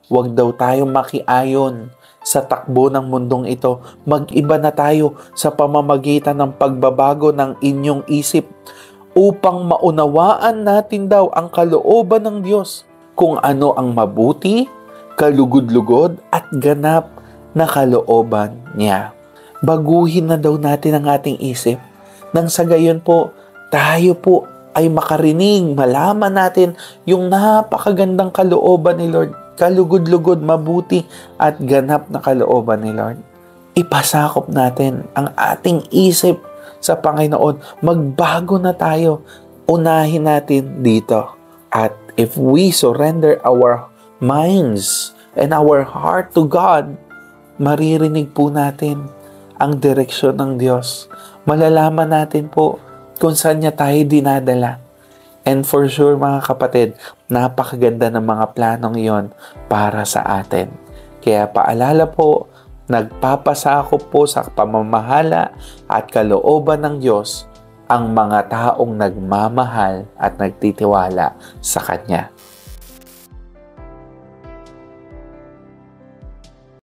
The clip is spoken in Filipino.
Huwag daw tayong makiayon sa takbo ng mundong ito. Mag-iba na tayo sa pamamagitan ng pagbabago ng inyong isip upang maunawaan natin daw ang kalooban ng Diyos, kung ano ang mabuti, kalugod-lugod at ganap na kalooban niya. Baguhin na daw natin ang ating isip nang sa gayon po tayo po ay makarinig, malaman natin yung napakagandang kalooban ni Lord, kalugod-lugod, mabuti at ganap na kalooban ni Lord. Ipasakop natin ang ating isip sa Panginoon. Magbago na tayo. Unahin natin dito. At if we surrender our minds and our heart to God, maririnig po natin ang direksyon ng Diyos. Malalaman natin po kung saan niya tayo dinadala. And for sure mga kapatid, napakaganda ng mga planong iyon para sa atin. Kaya paalala po, nagpapasakop po sa pamamahala at kalooban ng Diyos ang mga taong nagmamahal at nagtitiwala sa Kanya.